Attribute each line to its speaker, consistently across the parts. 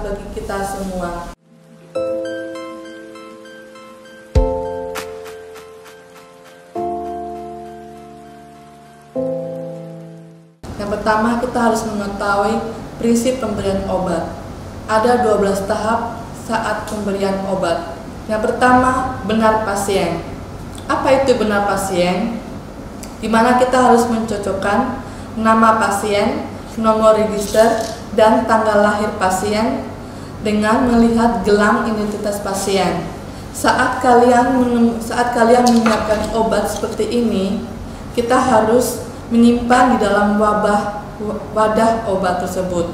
Speaker 1: bagi kita semua. Yang pertama, kita harus mengetahui prinsip pemberian obat. Ada 12 tahap saat pemberian obat. Yang pertama, benar pasien. Apa itu benar pasien? Di mana kita harus mencocokkan nama pasien, nomor register, dan tanggal lahir pasien dengan melihat gelang identitas pasien. Saat kalian menyiapkan obat seperti ini, kita harus menyimpan di dalam wadah obat tersebut,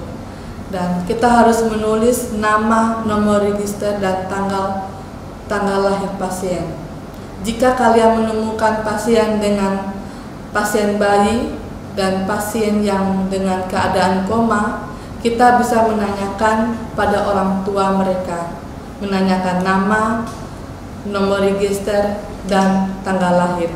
Speaker 1: dan kita harus menulis nama, nomor register, dan tanggal lahir pasien. Jika kalian menemukan pasien dengan pasien bayi dan pasien yang dengan keadaan koma, kita bisa menanyakan pada orang tua mereka, menanyakan nama, nomor register, dan tanggal lahir.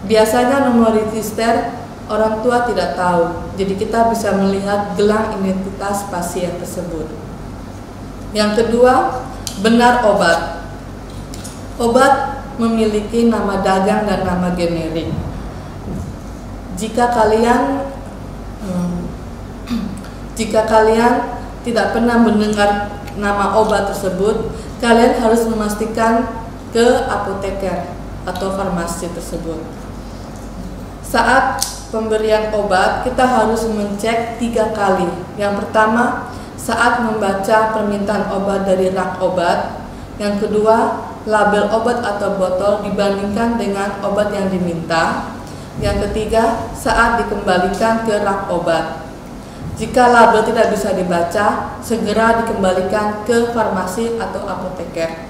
Speaker 1: Biasanya nomor register orang tua tidak tahu, jadi kita bisa melihat gelang identitas pasien tersebut. Yang kedua, benar obat. Obat memiliki nama dagang dan nama generik. Jika kalian tidak pernah mendengar nama obat tersebut, kalian harus memastikan ke apoteker atau farmasi tersebut. Saat pemberian obat, kita harus mengecek 3 kali. Yang pertama, saat membaca permintaan obat dari rak obat. Yang kedua, label obat atau botol dibandingkan dengan obat yang diminta. Yang ketiga, saat dikembalikan ke rak obat. Jika label tidak bisa dibaca, segera dikembalikan ke farmasi atau apoteker.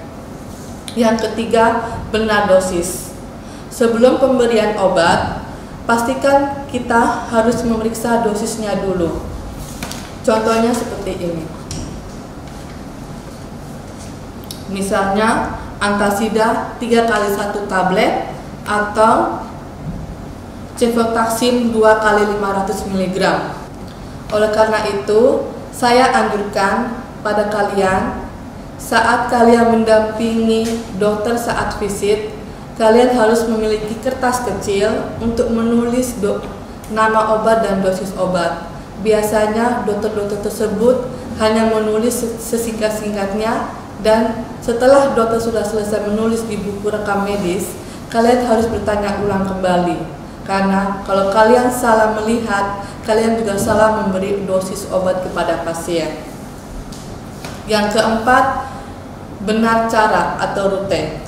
Speaker 1: Yang ketiga, benar dosis. Sebelum pemberian obat, pastikan kita harus memeriksa dosisnya dulu. Contohnya seperti ini. Misalnya, antasida 3 kali 1 tablet atau cefotaxime 2 kali 500 mg. Oleh karena itu, saya anjurkan pada kalian, saat kalian mendampingi dokter saat visit, kalian harus memiliki kertas kecil untuk menulis nama obat dan dosis obat. Biasanya dokter-dokter tersebut hanya menulis sesingkat-singkatnya, dan setelah dokter sudah selesai menulis di buku rekam medis, kalian harus bertanya ulang kembali. Karena kalau kalian salah melihat, kalian juga salah memberi dosis obat kepada pasien. Yang keempat, benar cara atau rute.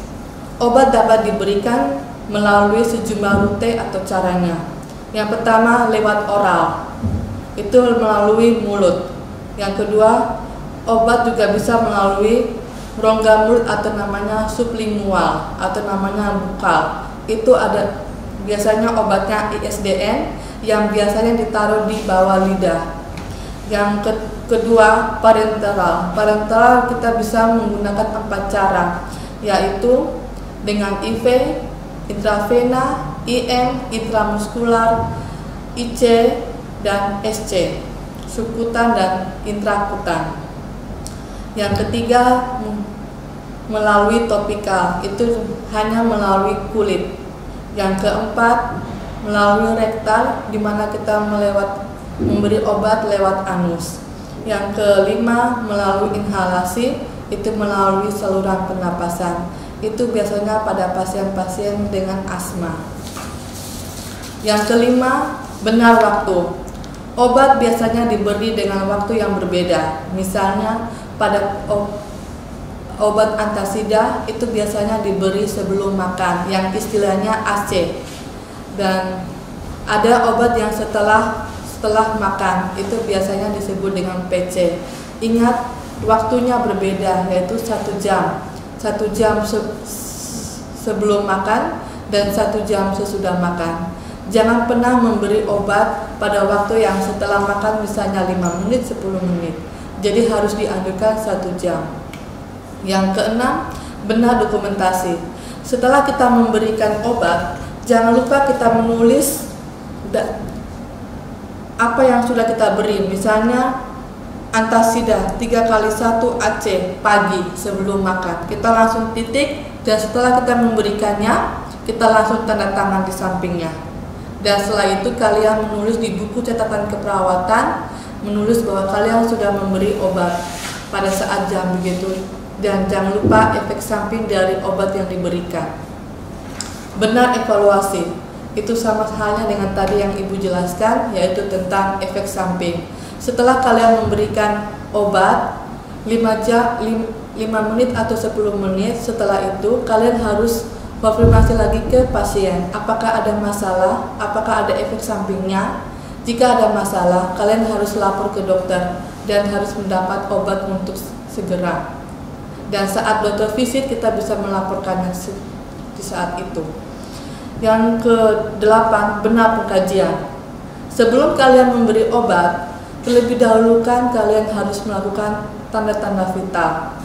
Speaker 1: Obat dapat diberikan melalui sejumlah rute atau caranya. Yang pertama, lewat oral, itu melalui mulut. Yang kedua, obat juga bisa melalui rongga mulut atau namanya sublingual atau namanya bukal. Itu ada biasanya obatnya ISDN yang biasanya ditaruh di bawah lidah. Yang kedua, parenteral. Parenteral kita bisa menggunakan 4 cara, yaitu dengan IV, intravena, IM, intramuskular, IC, dan SC, subkutan dan intrakutan. Yang ketiga, melalui topikal, itu hanya melalui kulit. Yang keempat, melalui rektal, di mana kita memberi obat lewat anus. Yang kelima, melalui inhalasi, itu melalui saluran pernapasan. Itu biasanya pada pasien-pasien dengan asma. Yang kelima, benar waktu. Obat biasanya diberi dengan waktu yang berbeda. Misalnya pada obat antasida itu biasanya diberi sebelum makan, yang istilahnya AC. Dan ada obat yang setelah makan, itu biasanya disebut dengan PC. Ingat, waktunya berbeda, yaitu 1 jam. 1 jam sebelum makan dan 1 jam sesudah makan. Jangan pernah memberi obat pada waktu yang setelah makan, misalnya 5 menit, 10 menit. Jadi harus dianjurkan 1 jam. Yang keenam, benar dokumentasi. Setelah kita memberikan obat, jangan lupa kita menulis apa yang sudah kita beri. Misalnya antasida 3x1 AC pagi sebelum makan. Kita langsung titik, dan setelah kita memberikannya, kita langsung tanda tangan di sampingnya. Dan setelah itu kalian menulis di buku catatan keperawatan, menulis bahwa kalian sudah memberi obat pada saat jam begitu. Dan jangan lupa efek samping dari obat yang diberikan. Benar evaluasi, itu sama halnya dengan tadi yang Ibu jelaskan, yaitu tentang efek samping. Setelah kalian memberikan obat 5 menit atau 10 menit, setelah itu kalian harus konfirmasi lagi ke pasien, apakah ada masalah, apakah ada efek sampingnya. Jika ada masalah, kalian harus lapor ke dokter dan harus mendapat obat untuk segera. Dan saat dokter visit, kita bisa melaporkannya di saat itu. Yang ke-8, benar pengkajian. Sebelum kalian memberi obat, terlebih dahulu kan kalian harus melakukan tanda-tanda vital,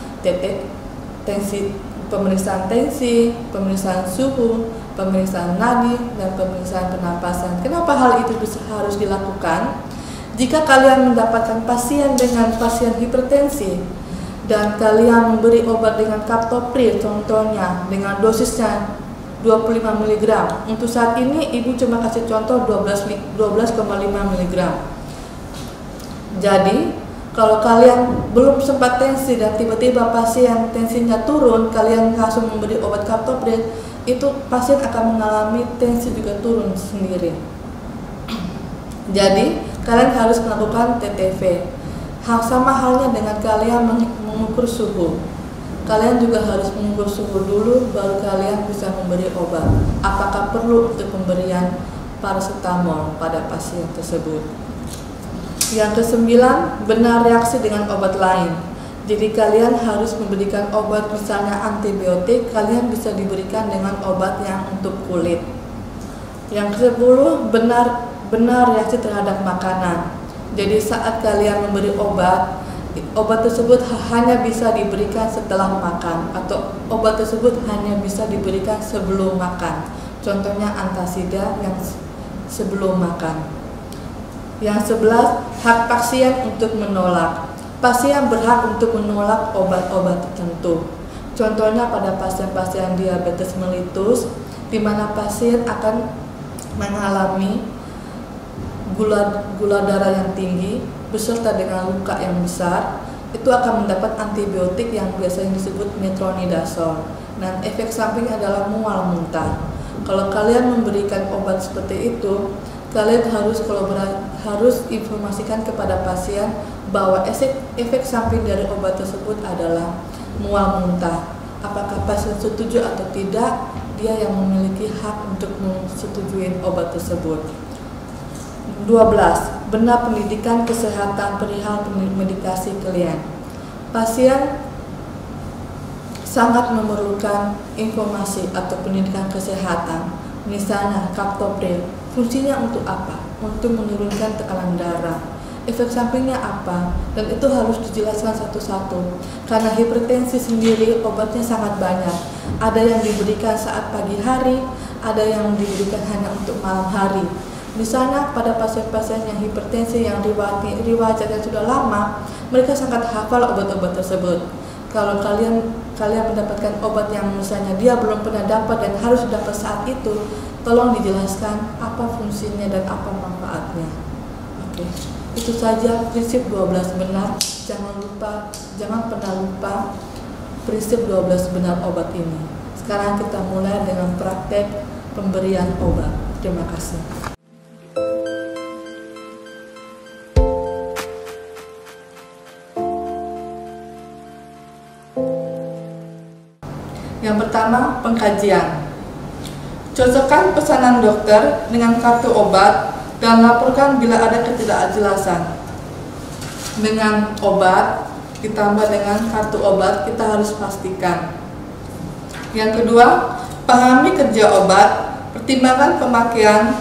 Speaker 1: tensi, pemeriksaan tensi, pemeriksaan suhu, pemeriksaan nadi, dan pemeriksaan pernapasan. Kenapa hal itu harus dilakukan? Jika kalian mendapatkan pasien dengan pasien hipertensi dan kalian memberi obat dengan captopril, contohnya dengan dosisnya 25 mg. Untuk saat ini Ibu cuma kasih contoh 12,5 mg. Jadi kalau kalian belum sempat tensi dan tiba-tiba pasien tensinya turun, kalian langsung memberi obat captopril, itu pasien akan mengalami tensi juga turun sendiri. Jadi kalian harus melakukan TTV. Sama halnya dengan kalian mengukur suhu. Kalian juga harus mengukur suhu dulu, baru kalian bisa memberi obat. Apakah perlu untuk pemberian paracetamol pada pasien tersebut? Yang ke-9, benar reaksi dengan obat lain. Jadi kalian harus memberikan obat, misalnya antibiotik, kalian bisa diberikan dengan obat yang untuk kulit. Yang ke-10, benar reaksi terhadap makanan. Jadi saat kalian memberi obat tersebut hanya bisa diberikan setelah makan, atau obat tersebut hanya bisa diberikan sebelum makan. Contohnya antasida yang sebelum makan. Yang 11, hak pasien untuk menolak. Pasien berhak untuk menolak obat-obat tertentu. Contohnya pada pasien-pasien diabetes mellitus, di mana pasien akan mengalami gula darah yang tinggi beserta dengan luka yang besar, itu akan mendapat antibiotik yang biasanya disebut metronidazole. Dan efek samping adalah mual muntah. Kalau kalian memberikan obat seperti itu, kalian harus informasikan kepada pasien bahwa efek samping dari obat tersebut adalah mual muntah. Apakah pasien setuju atau tidak, dia yang memiliki hak untuk menyetujui obat tersebut. 12. Benar pendidikan kesehatan perihal medikasi klien. Pasien sangat memerlukan informasi atau pendidikan kesehatan. Misalnya captopril, fungsinya untuk apa? Untuk menurunkan tekanan darah. Efek sampingnya apa? Dan itu harus dijelaskan satu-satu. Karena hipertensi sendiri obatnya sangat banyak. Ada yang diberikan saat pagi hari, ada yang diberikan hanya untuk malam hari. Misalnya pada pasien-pasien yang hipertensi yang riwayatnya sudah lama, mereka sangat hafal obat-obat tersebut. Kalau kalian mendapatkan obat yang misalnya dia belum pernah dapat dan harus dapat saat itu, tolong dijelaskan apa fungsinya dan apa manfaatnya. Oke, itu saja prinsip 12 benar. Jangan pernah lupa prinsip 12 benar obat ini. Sekarang kita mulai dengan praktek pemberian obat. Terima kasih. Yang pertama, pengkajian. Cocokkan pesanan dokter dengan kartu obat dan laporkan bila ada ketidakjelasan. Dengan obat ditambah dengan kartu obat, kita harus pastikan. Yang kedua, pahami kerja obat, pertimbangkan pemakaian,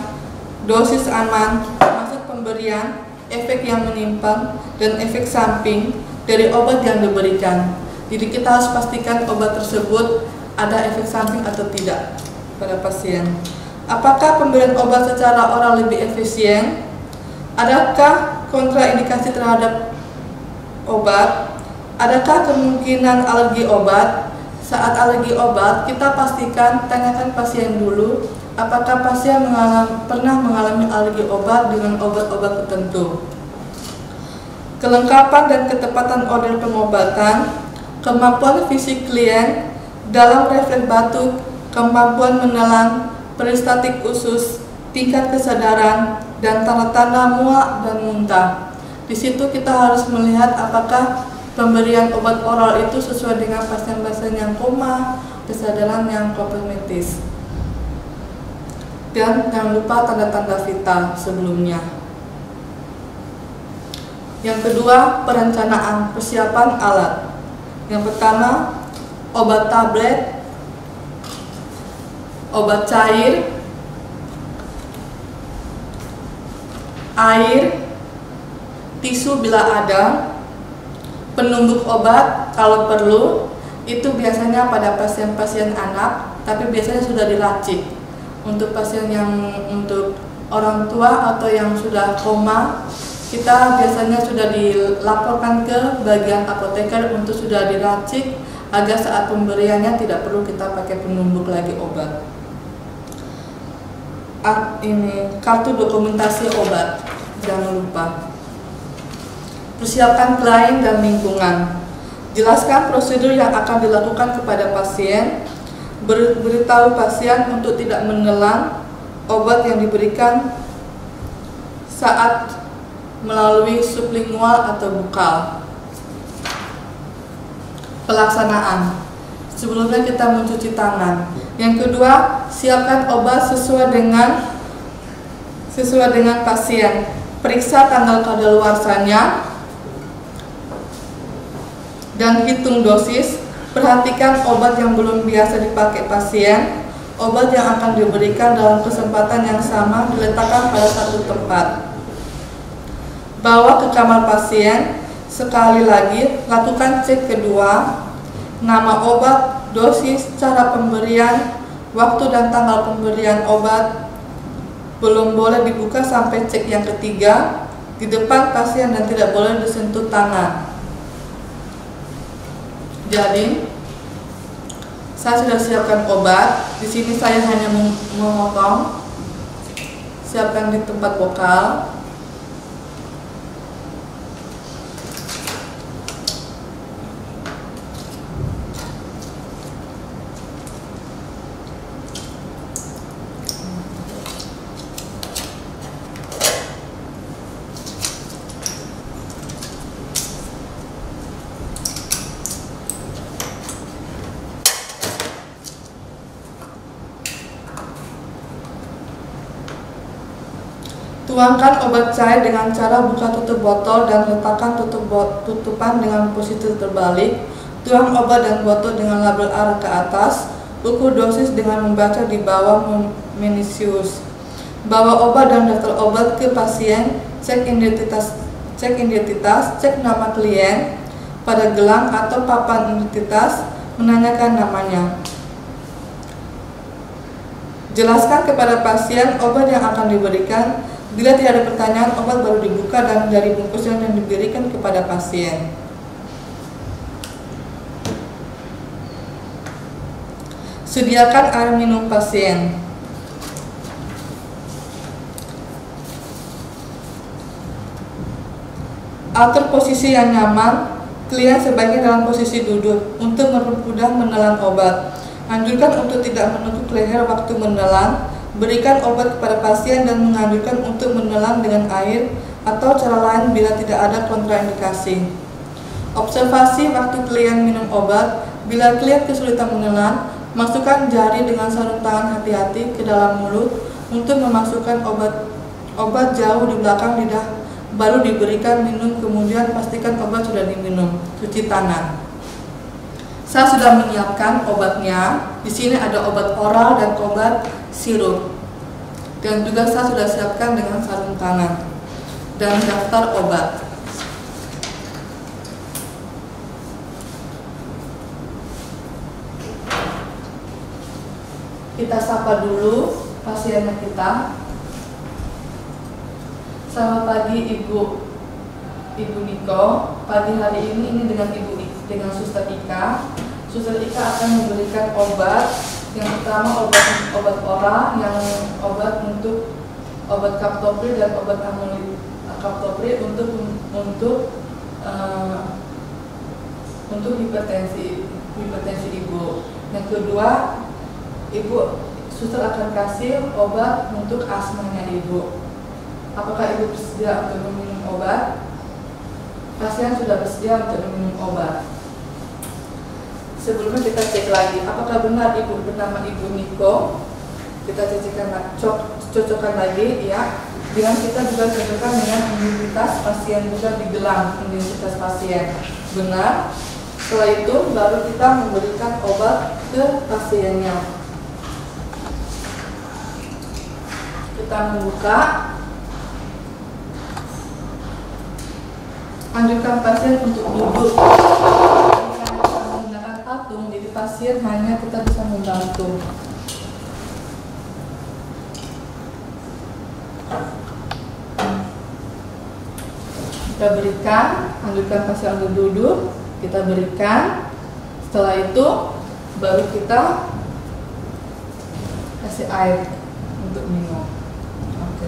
Speaker 1: dosis aman, maksud pemberian, efek yang menyimpang, dan efek samping dari obat yang diberikan. Jadi kita harus pastikan obat tersebut ada efek samping atau tidak pada pasien. Apakah pemberian obat secara oral lebih efisien? Adakah kontraindikasi terhadap obat, adakah kemungkinan alergi obat? Saat alergi obat, kita pastikan tanyakan pasien dulu apakah pasien pernah mengalami alergi obat dengan obat-obat tertentu. Kelengkapan dan ketepatan order pengobatan, kemampuan fisik klien dalam refleks batuk, kemampuan menelan, peristatik usus, tingkat kesadaran, dan tanda-tanda mual dan muntah. Di situ kita harus melihat apakah pemberian obat oral itu sesuai dengan pasien-pasien yang koma, kesadaran yang kompromitis. Dan jangan lupa tanda-tanda vital sebelumnya. Yang kedua, perencanaan persiapan alat. Yang pertama, obat tablet, obat cair, air, tisu bila ada, penumbuk obat kalau perlu. Itu biasanya pada pasien-pasien anak, tapi biasanya sudah diracik. Untuk pasien untuk orang tua atau yang sudah koma, kita biasanya sudah dilaporkan ke bagian apoteker untuk sudah diracik agar saat pemberiannya tidak perlu kita pakai penumbuk lagi obat. Ini kartu dokumentasi obat, jangan lupa. Persiapkan klien dan lingkungan. Jelaskan prosedur yang akan dilakukan kepada pasien. Beritahu pasien untuk tidak menelan obat yang diberikan saat melalui sublingual atau bukal. Pelaksanaan. Sebelumnya kita mencuci tangan. Yang kedua, siapkan obat sesuai dengan pasien. Periksa tanggal kadaluarsanya dan hitung dosis. Perhatikan obat yang belum biasa dipakai pasien. Obat yang akan diberikan dalam kesempatan yang sama diletakkan pada satu tempat. Bawa ke kamar pasien. Sekali lagi, lakukan cek kedua. Nama obat, dosis, cara pemberian, waktu dan tanggal pemberian obat. Belum boleh dibuka sampai cek yang ketiga di depan pasien dan tidak boleh disentuh tangan. Jadi, saya sudah siapkan obat. Di sini saya hanya memotong, siapkan di tempat bokal. Tuangkan obat cair dengan cara buka tutup botol dan letakkan tutupan dengan posisi terbalik. Tuang obat dan botol dengan label arah ke atas. Ukur dosis dengan membaca di bawah minisius. Bawa obat dan daftar obat ke pasien. Cek identitas, cek nama klien pada gelang atau papan identitas. Menanyakan namanya. Jelaskan kepada pasien obat yang akan diberikan. Bila tidak ada pertanyaan, obat baru dibuka dan dari bungkusan yang diberikan kepada pasien. Sediakan air minum pasien. Atur posisi yang nyaman. Klien sebaiknya dalam posisi duduk untuk mempermudah menelan obat. Anjurkan untuk tidak menekuk leher waktu menelan. Berikan obat kepada pasien dan menganjurkan untuk menelan dengan air atau cara lain bila tidak ada kontraindikasi. Observasi waktu klien minum obat. Bila klien kesulitan menelan, masukkan jari dengan sarung tangan hati-hati ke dalam mulut untuk memasukkan obat jauh di belakang lidah. Baru diberikan minum, kemudian pastikan obat sudah diminum. Cuci tangan. Saya sudah menyiapkan obatnya. Di sini ada obat oral dan obat sirup. Dan juga saya sudah siapkan dengan sarung tangan dan daftar obat. Kita sapa dulu pasiennya kita. Selamat pagi Ibu. Ibu Niko. Pagi hari ini dengan dengan Suster Ika. Suster Ika akan memberikan obat. Yang pertama obat oral, yang untuk obat kaptopril dan obat kaptopril untuk hipertensi ibu. Yang kedua, suster akan kasih obat untuk asmanya ibu. Apakah ibu bersedia untuk meminum obat? Pasien sudah bersedia untuk meminum obat. Sebelumnya kita cek lagi, apakah benar ibu bernama Ibu Niko? Kita cocokkan lagi, ya. Dengan kita juga cocokkan dengan identitas pasien, juga digelang identitas pasien. Benar. Setelah itu baru kita memberikan obat ke pasiennya. Kita membuka. Anjurkan pasien untuk duduk. Karena kita menggunakan patung, jadi pasien hanya kita bisa membantu. Kita berikan, anjurkan pasien untuk duduk. Kita berikan. Setelah itu baru kita kasih air untuk minum. Oke.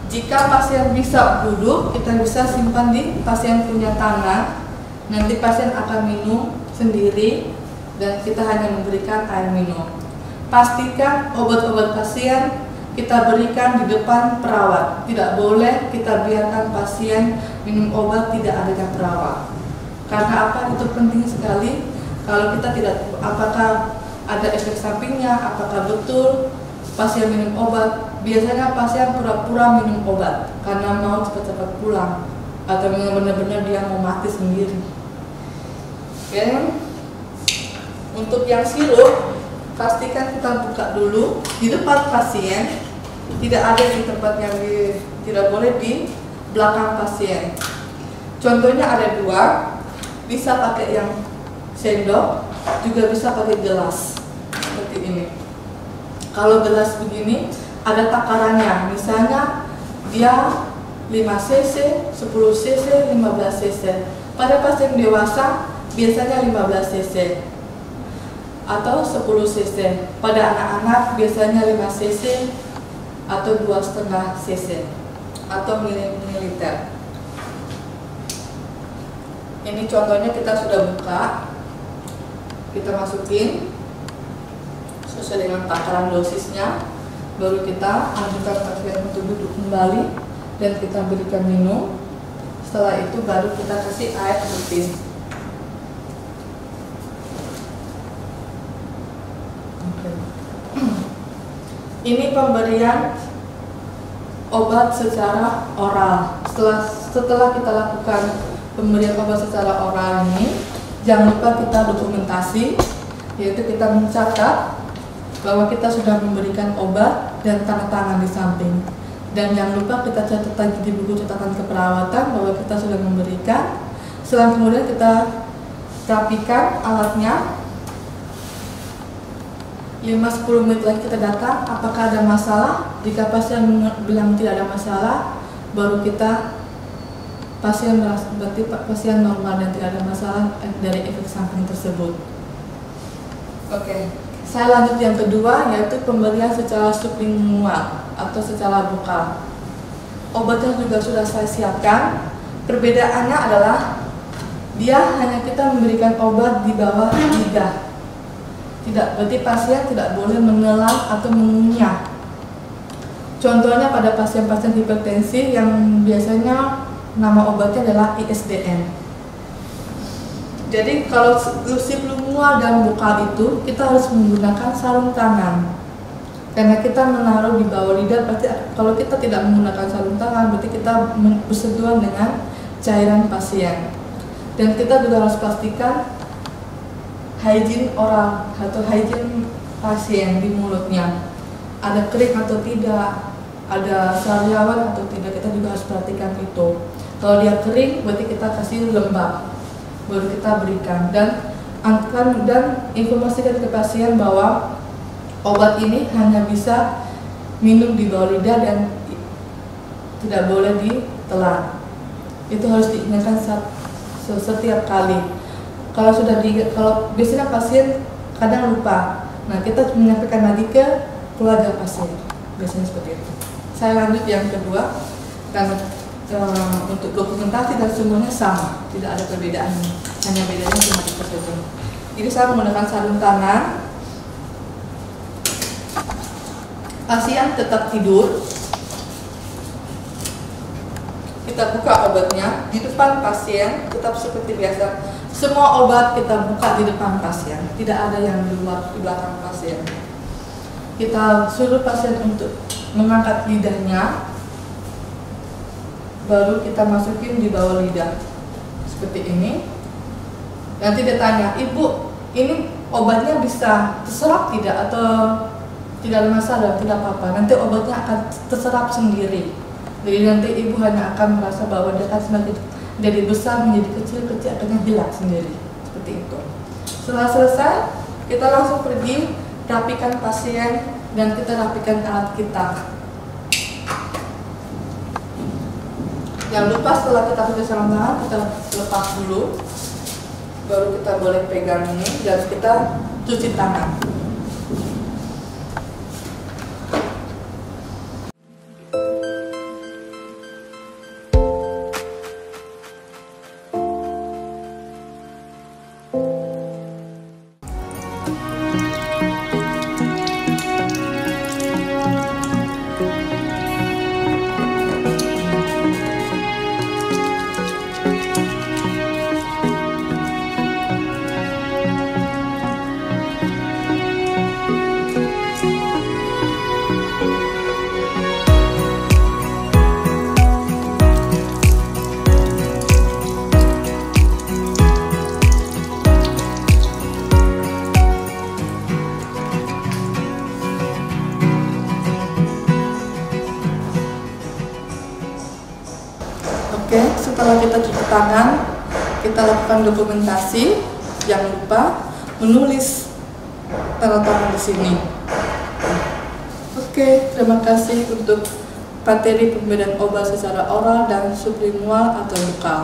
Speaker 1: Jika pasien bisa duduk, kita bisa simpan di pasien punya tangan. Nanti pasien akan minum sendiri dan kita hanya memberikan air minum. Pastikan obat-obat pasien kita berikan di depan perawat. Tidak boleh kita biarkan pasien minum obat tidak adanya perawat. Karena apa? Itu penting sekali. Kalau kita tidak, apakah ada efek sampingnya, apakah betul pasien minum obat. Biasanya pasien pura-pura minum obat karena mau cepat-cepat pulang, atau benar-benar dia mau mati sendiri. Oke. Untuk yang sirup, pastikan kita buka dulu di depan pasien. Tidak ada di tempat yang tidak boleh di belakang pasien. Contohnya ada dua, bisa pakai yang sendok, juga bisa pakai gelas seperti ini. Kalau gelas begini ada takarannya, misalnya dia 5 cc, 10 cc, 15 cc. Pada pasien dewasa biasanya 15 cc atau 10 cc. Pada anak-anak biasanya 5 cc atau 2,5 cc atau mililiter. Ini contohnya kita sudah buka, kita masukin sesuai dengan takaran dosisnya, baru kita anjurkan pasien untuk duduk kembali dan kita berikan minum. Setelah itu baru kita kasih air rutin. Ini pemberian obat secara oral. Setelah kita lakukan pemberian obat secara oral ini, jangan lupa kita dokumentasi, yaitu kita mencatat bahwa kita sudah memberikan obat dan tanda tangan di samping. Dan jangan lupa kita catat lagi di buku catatan keperawatan bahwa kita sudah memberikan. Setelah kemudian kita rapikan alatnya. 5-10 menit lagi kita datang, apakah ada masalah? Jika pasien bilang tidak ada masalah, baru kita berarti pasien normal dan tidak ada masalah dari efek samping tersebut. Oke, saya lanjut yang kedua, yaitu pemberian secara sublingual atau secara bokal. Obatnya juga sudah saya siapkan. Perbedaannya adalah dia hanya kita memberikan obat di bawah lidah. Tidak, berarti pasien tidak boleh menelan atau mengunyah. Contohnya pada pasien-pasien hipertensi yang biasanya nama obatnya adalah ISDN. Jadi kalau sublingual dan bokal itu kita harus menggunakan sarung tangan. Karena kita menaruh di bawah lidah, berarti kalau kita tidak menggunakan sarung tangan, berarti kita bersentuhan dengan cairan pasien. Dan kita juga harus pastikan hygiene oral atau hygiene pasien di mulutnya, ada kering atau tidak, ada sariawan atau tidak, kita juga harus perhatikan itu. Kalau dia kering berarti kita kasih lembab, baru kita berikan. Dan informasikan ke pasien bahwa obat ini hanya bisa minum di bawah lidah dan tidak boleh telan. Itu harus diingatkan setiap kali. Kalau biasanya pasien kadang lupa. Nah, kita menyampaikan lagi ke keluarga pasien. Biasanya seperti itu. Saya lanjut yang kedua, dan untuk dokumentasi dan semuanya sama, tidak ada perbedaan, hanya bedanya cuma itu saja. Ini saya menggunakan sarung tangan. Pasien tetap tidur. Kita buka obatnya di depan pasien, tetap seperti biasa. Semua obat kita buka di depan pasien, tidak ada yang di belakang pasien. Kita suruh pasien untuk mengangkat lidahnya, baru kita masukin di bawah lidah seperti ini. Nanti dia tanya, "Ibu, ini obatnya bisa terserap tidak atau tidak ada masalah, tidak apa-apa. Nanti obatnya akan terserap sendiri. Jadi nanti ibu hanya akan merasa bahwa dia akan semakin dari besar menjadi kecil akan hilang sendiri." Seperti itu. Setelah selesai, kita langsung pergi rapikan pasien dan kita rapikan alat kita. Jangan lupa setelah kita pakai sarung tangan, kita lepas dulu, baru kita boleh pegang ini dan kita cuci tangan. Oke, setelah kita cuci tangan, kita lakukan dokumentasi. Jangan lupa menulis tanda tangan di sini. Oke, terima kasih untuk materi pemberian obat secara oral dan sublingual atau lokal.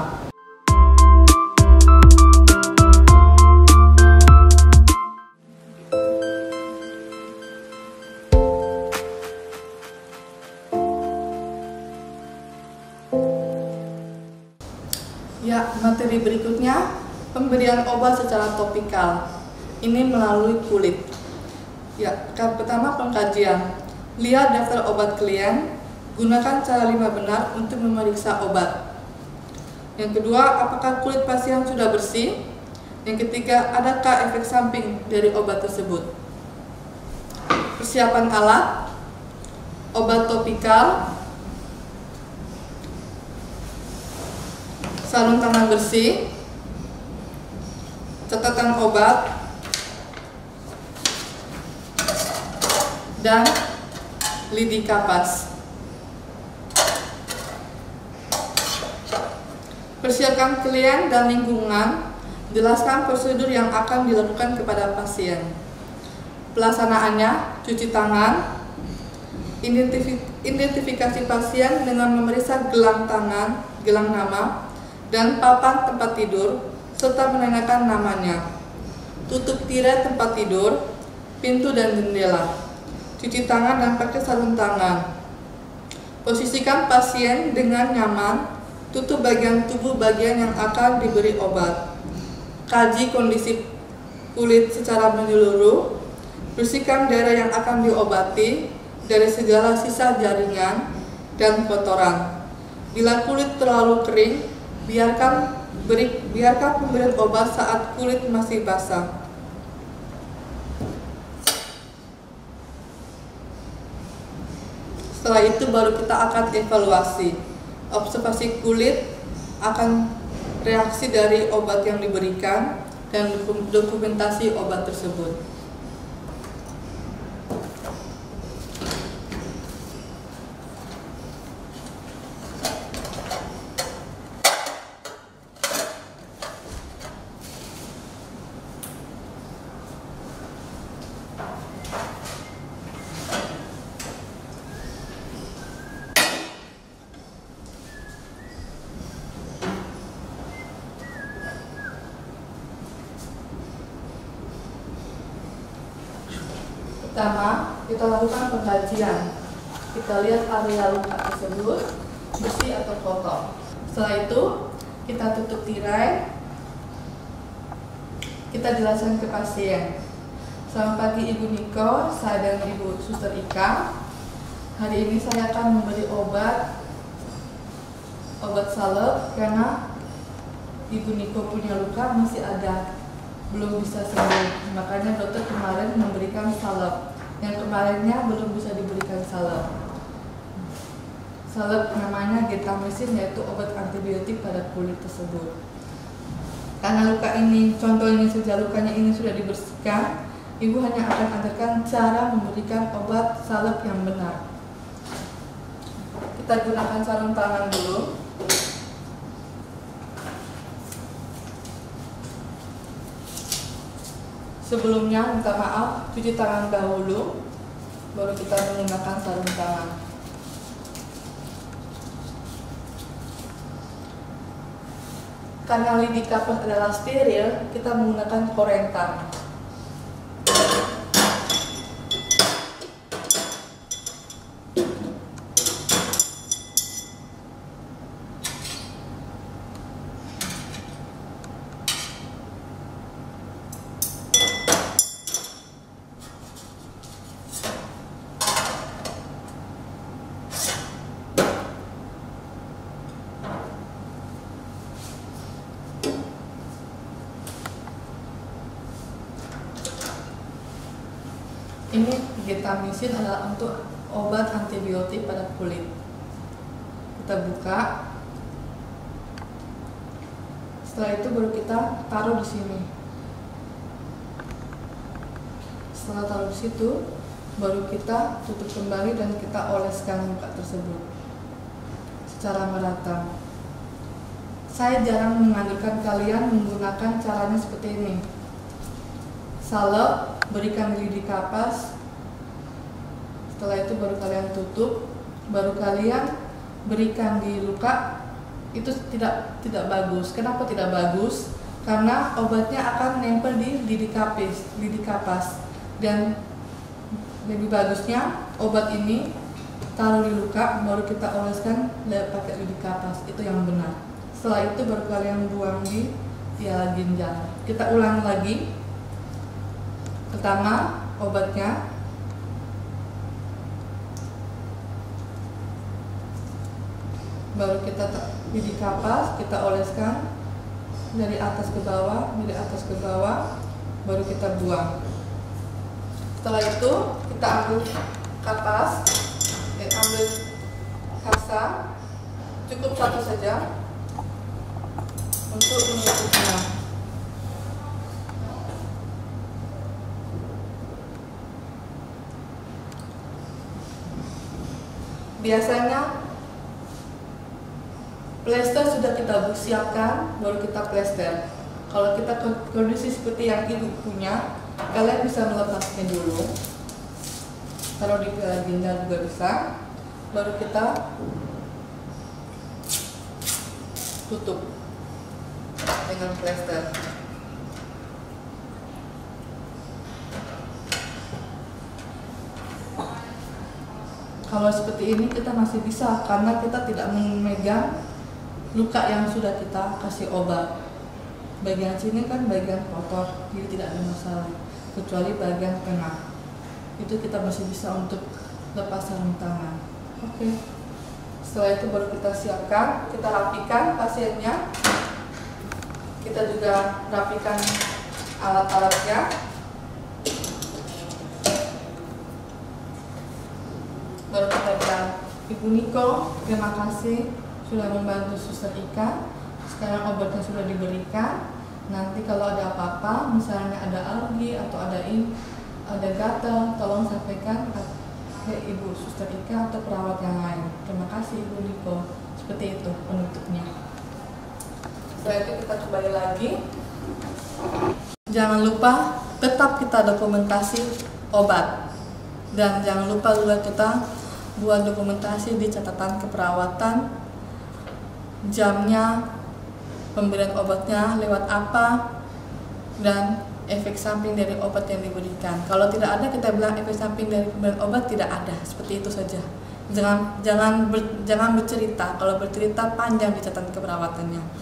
Speaker 1: Ya, materi berikutnya pemberian obat secara topikal. Ini melalui kulit. Ya, pertama pengkajian. Lihat daftar obat klien. Gunakan cara 5 benar untuk memeriksa obat. Yang kedua, apakah kulit pasien sudah bersih? Yang ketiga, adakah efek samping dari obat tersebut? Persiapan alat, obat topikal, sarung tangan bersih, catatan obat, dan lidi kapas. Persiapkan klien dan lingkungan, jelaskan prosedur yang akan dilakukan kepada pasien. Pelaksanaannya, cuci tangan, identifikasi pasien dengan memeriksa gelang tangan, gelang nama, dan papan tempat tidur, serta menanyakan namanya. Tutup tirai tempat tidur, pintu dan jendela. Cuci tangan dan pakai sarung tangan. Posisikan pasien dengan nyaman, tutup bagian tubuh bagian yang akan diberi obat. Kaji kondisi kulit secara menyeluruh, bersihkan daerah yang akan diobati dari segala sisa jaringan dan kotoran. Bila kulit terlalu kering, biarkan pemberian obat saat kulit masih basah. Setelah itu baru kita akan evaluasi. Observasi kulit akan reaksi dari obat yang diberikan dan dokumentasi obat tersebut. Pertama, kita lakukan pengkajian. Kita lihat area luka tersebut bersih atau kotor. Setelah itu, kita tutup tirai. Kita jelaskan ke pasien. Selamat pagi Ibu Niko, saya dan Ibu Suster Ika. Hari ini saya akan memberi obat salep karena Ibu Niko punya luka masih ada, belum bisa sembuh. Makanya dokter kemarin memberikan salep. Yang kemarinnya belum bisa diberikan salep. Salep namanya gentamicin, yaitu obat antibiotik pada kulit tersebut. Karena luka ini, contoh ini saja lukanya ini sudah dibersihkan, Ibu hanya akan ajarkan cara memberikan obat salep yang benar. Kita gunakan sarung tangan dulu. Sebelumnya minta maaf, cuci tangan dahulu, baru kita menggunakan sarung tangan. Karena lidi kapas adalah steril, kita menggunakan korentan. Ini gentamicin adalah untuk obat antibiotik pada kulit. Kita buka. Setelah itu baru kita taruh di sini. Setelah taruh di situ, baru kita tutup kembali dan kita oleskan luka tersebut secara merata. Saya jarang menganjurkan kalian menggunakan caranya seperti ini. Salep, berikan lidi kapas. Setelah itu baru kalian tutup, baru kalian berikan di luka. Itu tidak bagus. Kenapa tidak bagus? Karena obatnya akan nempel di lidi kapas. Dan lebih bagusnya obat ini taruh di luka, baru kita oleskan pakai lidi kapas. Itu yang benar. Setelah itu baru kalian buang di piala ginjal. Kita ulang lagi. Pertama, obatnya. Baru kita lidi kapas, kita oleskan dari atas ke bawah, baru kita buang. Setelah itu, kita ambil kapas, ambil kasa, cukup satu saja untuk menutupnya. Biasanya plester sudah kita siapkan, baru kita plester. Kalau kita kondisi seperti yang Ibu punya, kalian bisa melepasnya dulu. Taruh di piala ginjal juga bisa. Baru kita tutup dengan plester. Kalau seperti ini kita masih bisa, karena kita tidak memegang luka yang sudah kita kasih obat. Bagian sini kan bagian kotor, jadi tidak ada masalah. Kecuali bagian tengah, itu kita masih bisa untuk lepas sarung tangan. Oke. Setelah itu baru kita siapkan, kita rapikan pasiennya. Kita juga rapikan alat-alatnya. Baru kita bilang, Ibu Niko, terima kasih sudah membantu Suster Ika. Sekarang obatnya sudah diberikan. Nanti kalau ada apa-apa, misalnya ada alergi atau ada gatal, tolong sampaikan ke Ibu Suster Ika atau perawat yang lain. Terima kasih Ibu Niko. Seperti itu penutupnya. Setelah itu kita kembali lagi. Jangan lupa tetap kita dokumentasi obat. Dan jangan lupa juga kita buat dokumentasi di catatan keperawatan, jamnya, pemberian obatnya lewat apa, dan
Speaker 2: efek samping dari obat yang diberikan. Kalau tidak ada, kita bilang efek samping dari pemberian obat tidak ada. Seperti itu saja. Jangan bercerita. Kalau bercerita panjang di catatan keperawatannya.